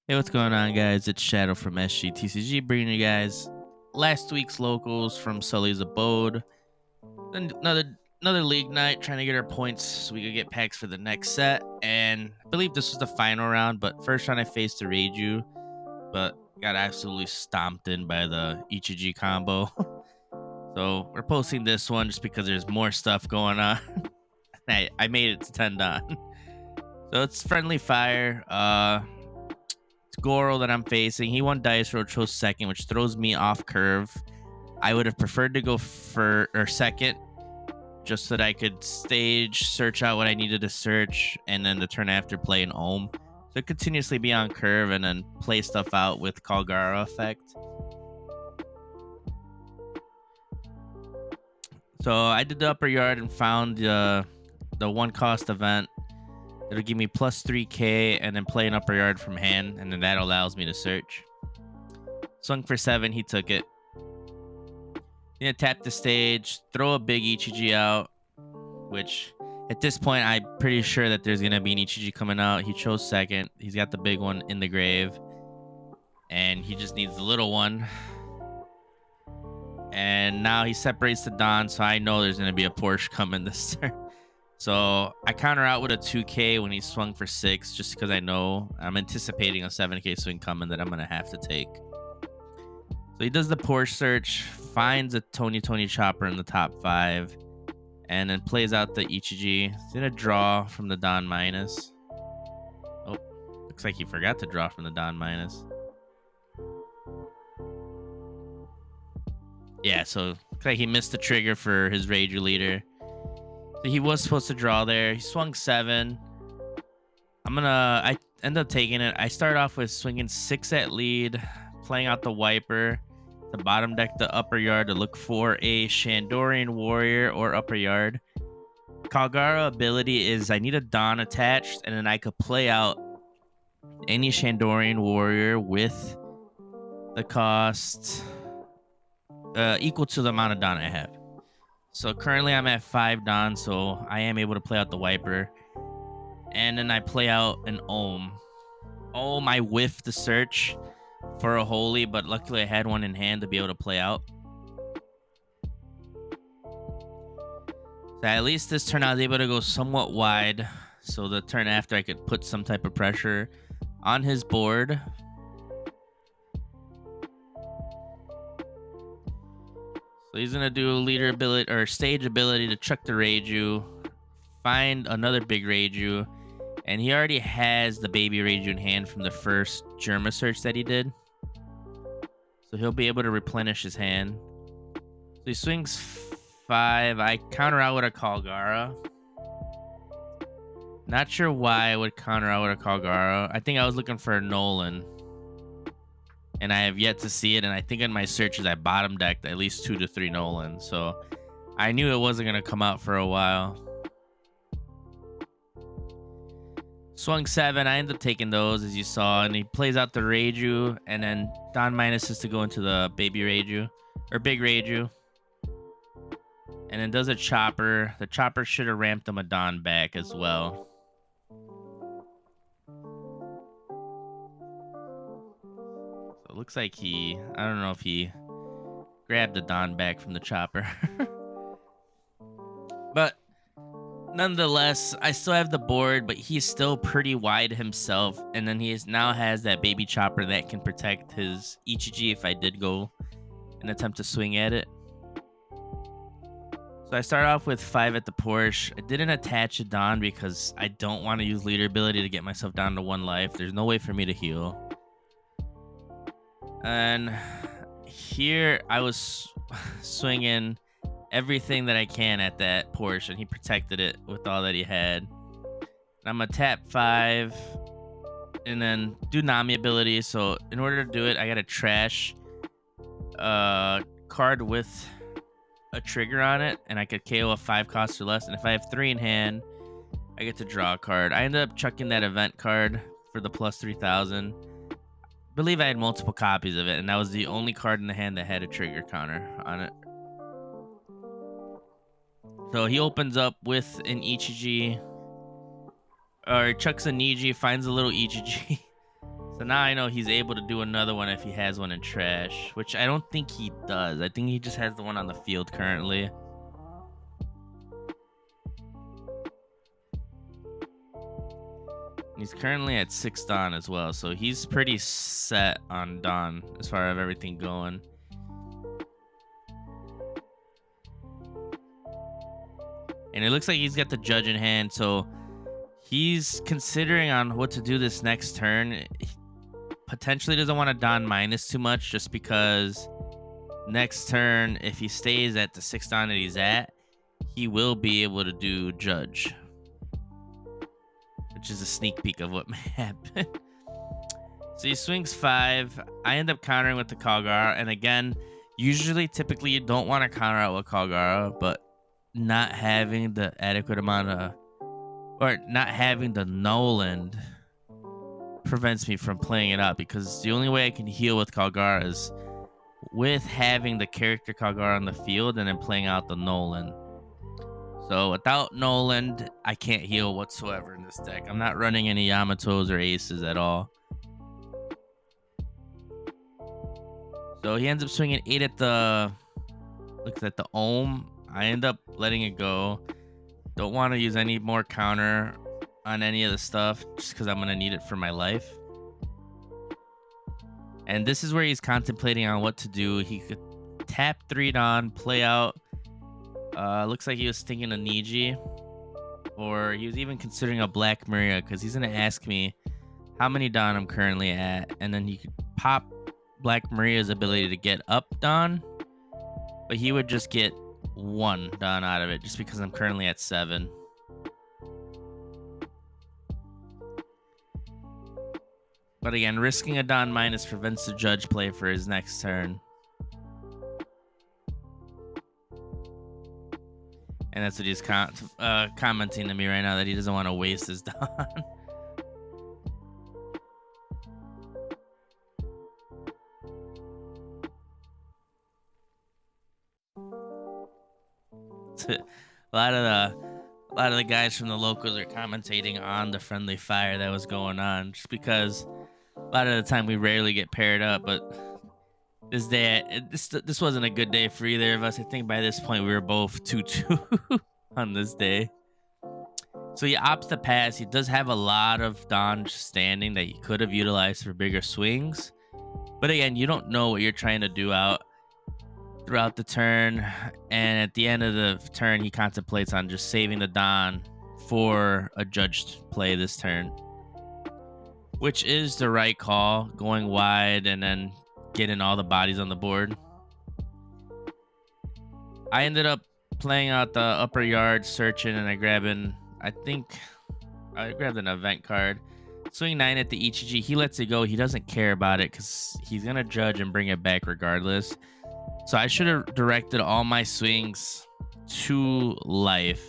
Hey, what's going on, guys? It's Shadow from TCG, bringing you guys last week's locals from Sully's Abode. Another league night, trying to get our points so we could get packs for the next set. And I believe this was the final round, but first round I faced the Reiju, but got absolutely stomped in by the Ichiji combo. So we're posting this one just because there's more stuff going on. I made it to 10 Don. So it's friendly fire. Goro that I'm facing. He won Dice Roll, chose second, which throws me off curve. I would have preferred to go second, just so that I could search out what I needed to search, and then the turn after play an Ohm. So continuously be on curve and then play stuff out with Kalgara effect. So I did the upper yard and found the one cost event. It'll give me plus 3k and then play an upper yard from hand, and then that allows me to search. Swung for 7, he took it. Gonna tap the stage, throw a big Ichiji out, which at this point I'm pretty sure that there's gonna be an Ichiji coming out. He chose second. He's got the big one in the grave, and he just needs the little one. And now he separates the Don, so I know there's gonna be a Porsche coming this turn. So I counter out with a 2k when he swung for 6, just because I know I'm anticipating a 7k swing coming that I'm gonna have to take. So he does the Porsche search, finds a Tony chopper in the top 5, and then plays out the Ichiji. He's gonna draw from the Don minus. Oh, looks like he forgot to draw from the Don minus. Yeah, so looks like he missed the trigger for his Reiju leader. So he was supposed to draw there. He swung 7. I end up taking it. I start off with swinging 6 at lead, playing out the Wiper. The bottom deck, the upper yard to look for a Shandorian Warrior or upper yard. Kalgara ability is I need a Don attached, and then I could play out any Shandorian Warrior with the cost equal to the amount of Don I have. So currently I'm at 5 Don, so I am able to play out the Wiper. And then I play out an Ohm. Ohm, I whiffed the search for a Holy, but luckily I had one in hand to be able to play out. So at least this turn I was able to go somewhat wide, so the turn after I could put some type of pressure on his board. So he's gonna do leader ability or stage ability to chuck the Reiju, find another big Reiju, and he already has the baby Reiju in hand from the first Germa search that he did. So he'll be able to replenish his hand. So he swings 5. I counter out with a Kalgara. Not sure why I would counter out with a Kalgara. I think I was looking for a Nolan, and I have yet to see it. And I think in my searches I bottom decked at least 2 to 3 Nolans, so I knew it wasn't gonna come out for a while. Swung 7. I ended up taking those, as you saw, and he plays out the Reiju, and then Don minus is to go into the baby Reiju or big Reiju, and then does a chopper. The chopper should have ramped him a Don back as well. So it looks like I don't know if he grabbed the Don back from the chopper. But nonetheless, I still have the board, but he's still pretty wide himself. And then he now has that baby chopper that can protect his Ichiji if I did go and attempt to swing at it. So I start off with 5 at the Porsche. I didn't attach a Don because I don't want to use leader ability to get myself down to 1 life. There's no way for me to heal. And here I was swinging everything that I can at that Porsche, and he protected it with all that he had. And I'm gonna tap 5 and then do Nami ability. So in order to do it, I gotta trash a card with a trigger on it, and I could KO a 5 cost or less. And if I have 3 in hand, I get to draw a card. I ended up chucking that event card for the plus 3,000. I believe I had multiple copies of it, and that was the only card in the hand that had a trigger counter on it. So he opens up with an Ichiji, or chucks a Niji, finds a little Ichiji. So now I know he's able to do another one if he has one in trash, which I don't think he does. I think he just has the one on the field currently. He's currently at 6 Dawn as well, so he's pretty set on Dawn as far as everything going. And it looks like he's got the Judge in hand, so he's considering on what to do this next turn. He potentially doesn't want to Dawn minus too much, just because next turn, if he stays at the 6 Dawn that he's at, he will be able to do Judge, which is a sneak peek of what may happen. So he swings 5. I end up countering with the Kalgara, and again, typically you don't want to counter out with Kalgara, but not having the adequate amount of, or not having the Noland prevents me from playing it out, because the only way I can heal with Kalgara is with having the character Kalgara on the field and then playing out the Noland. So without Noland, I can't heal whatsoever in this deck. I'm not running any Yamatos or Aces at all. So he ends up swinging 8 at the, looks at the Ohm. I end up letting it go. Don't want to use any more counter on any of the stuff, just because I'm going to need it for my life. And this is where he's contemplating on what to do. He could tap 3 Dawn, play out. Looks like he was thinking a Niji, or he was even considering a Black Maria, because he's going to ask me how many Dawn I'm currently at, and then he could pop Black Maria's ability to get up Dawn, but he would just get 1 Dawn out of it, just because I'm currently at 7. But again, risking a Dawn minus prevents the Judge play for his next turn. And that's what he's commenting to me right now, that he doesn't want to waste his Dawn. A lot of the guys from the locals are commentating on the friendly fire that was going on, just because a lot of the time we rarely get paired up. But this day, this wasn't a good day for either of us. I think by this point we were both 2-2 on this day. So he opts to pass. He does have a lot of Dawn standing that he could have utilized for bigger swings. But again, you don't know what you're trying to do out throughout the turn, and at the end of the turn he contemplates on just saving the Dawn for a judged play this turn, which is the right call, going wide and then getting all the bodies on the board. I ended up playing out the upper yard, searching, and I grabbed an event card. Swing 9 at the Ichiji. He lets it go. He doesn't care about it because he's gonna judge and bring it back regardless. So I should have directed all my swings to life.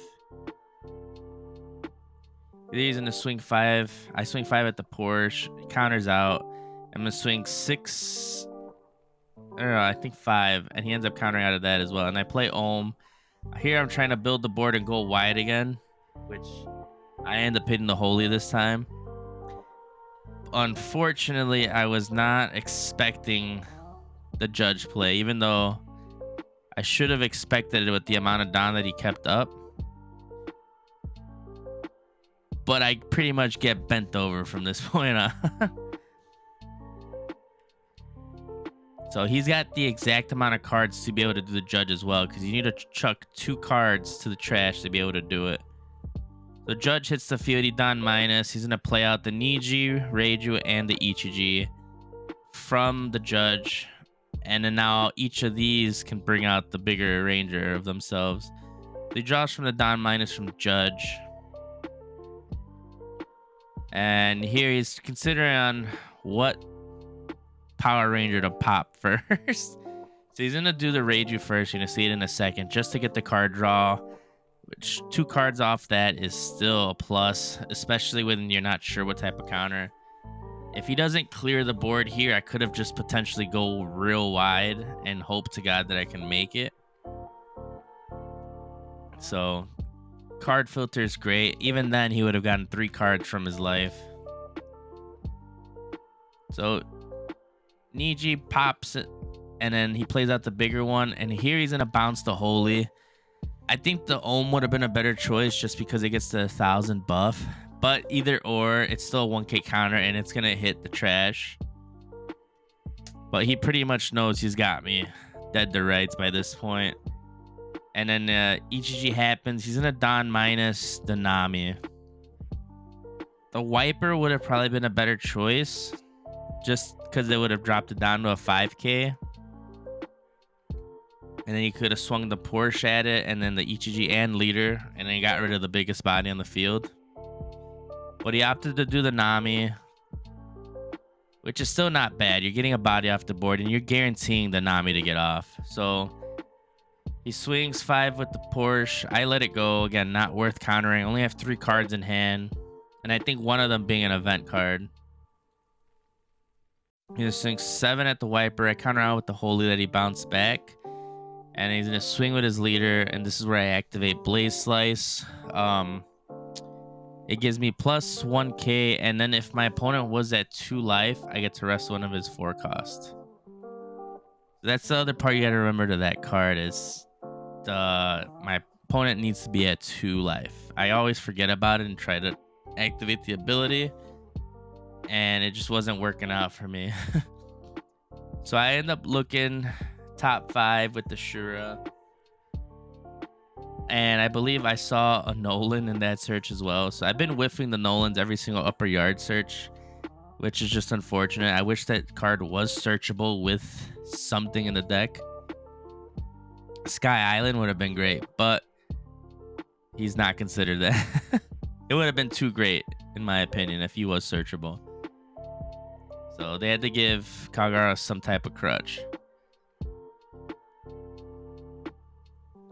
He's gonna swing 5. I swing 5 at the Porsche. Counters out. I'm gonna swing 6. I don't know, I think 5, and he ends up countering out of that as well. And I play Ohm. Here I'm trying to build the board and go wide again, which I end up hitting the holy this time. Unfortunately, I was not expecting the judge play, even though I should have expected it with the amount of Dawn that he kept up. But I pretty much get bent over from this point on. So he's got the exact amount of cards to be able to do the judge as well, because you need to chuck 2 cards to the trash to be able to do it. The judge hits the field, he Dawn minus. He's going to play out the Niji, Reiju, and the Ichiji from the judge. And then now each of these can bring out the bigger ranger of themselves. He draws from the Dawn minus from judge. And here he's considering on what Power Ranger to pop first. So he's going to do the Reiju first. You're going to see it in a second, just to get the card draw, which 2 cards off that is still a plus, especially when you're not sure what type of counter. If he doesn't clear the board here, I could have just potentially go real wide and hope to God that I can make it. So card filter is great. Even then, he would have gotten 3 cards from his life. So Niji pops it, and then he plays out the bigger one, and here he's gonna bounce the holy. I think the Ohm would have been a better choice just because it gets the 1,000 buff, but either or, it's still a 1k counter and it's gonna hit the trash. But he pretty much knows he's got me dead to rights by this point. And then EGG happens. He's gonna Don minus the Nami. The Wiper would have probably been a better choice, just because it would have dropped it down to a 5k. And then he could have swung the Porsche at it, and then the EGG and leader, and then he got rid of the biggest body on the field. But he opted to do the Nami, which is still not bad. You're getting a body off the board, and you're guaranteeing the Nami to get off. So he swings 5 with the Porsche. I let it go. Again, not worth countering. Only have 3 cards in hand, and I think one of them being an event card. He just swings 7 at the Wiper. I counter out with the Holy that he bounced back. And he's going to swing with his leader, and this is where I activate Blaze Slice. It gives me plus 1k, and then if my opponent was at 2 life, I get to rest one of his 4 cost. That's the other part you got to remember to that card is my opponent needs to be at 2 life. I always forget about it and try to activate the ability, and it just wasn't working out for me. So I end up looking top 5 with the Shura, and I believe I saw a Nolan in that search as well. So I've been whiffing the Nolans every single upper yard search, which is just unfortunate. I wish that card was searchable with something in the deck. Sky Island would have been great, but he's not considered that. It would have been too great in my opinion if he was searchable. So they had to give Kalgara some type of crutch.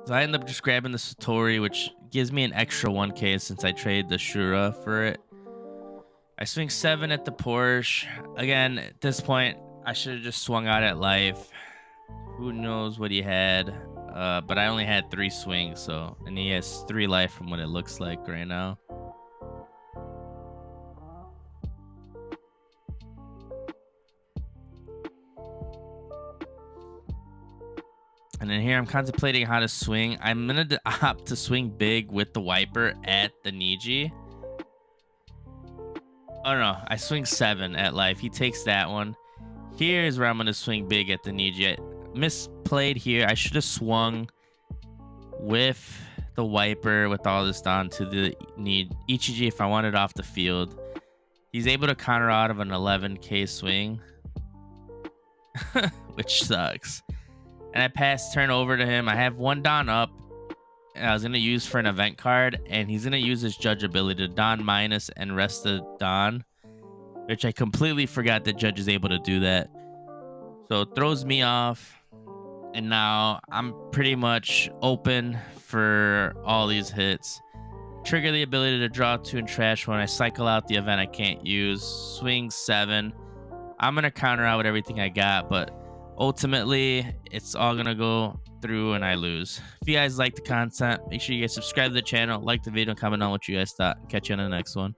So I end up just grabbing the Satori, which gives me an extra 1k since I traded the Shura for it. I swing 7 at the Porsche. Again, at this point, I should have just swung out at life. Who knows what he had. But I only had 3 swings, so, and he has 3 life from what it looks like right now. And then here I'm contemplating how to swing. I'm going to opt to swing big with the Wiper at the Niji. Oh no, I swing 7 at life. He takes that one. Here's where I'm going to swing big at the Niji. I misplayed here. I should have swung with the Wiper with all this down to the Ichiji if I wanted off the field. He's able to counter out of an 11k swing, which sucks. And I pass turn over to him. I have 1 Don up, and I was going to use for an event card, and he's going to use his Judge ability to Don minus and rest the Don, which I completely forgot that Judge is able to do that. So it throws me off, and now I'm pretty much open for all these hits. Trigger the ability to draw 2 and trash 1. I cycle out the event I can't use. Swing 7. I'm going to counter out with everything I got, but ultimately, it's all going to go through and I lose. If you guys like the content, make sure you guys subscribe to the channel, like the video, and comment on what you guys thought. Catch you on the next one.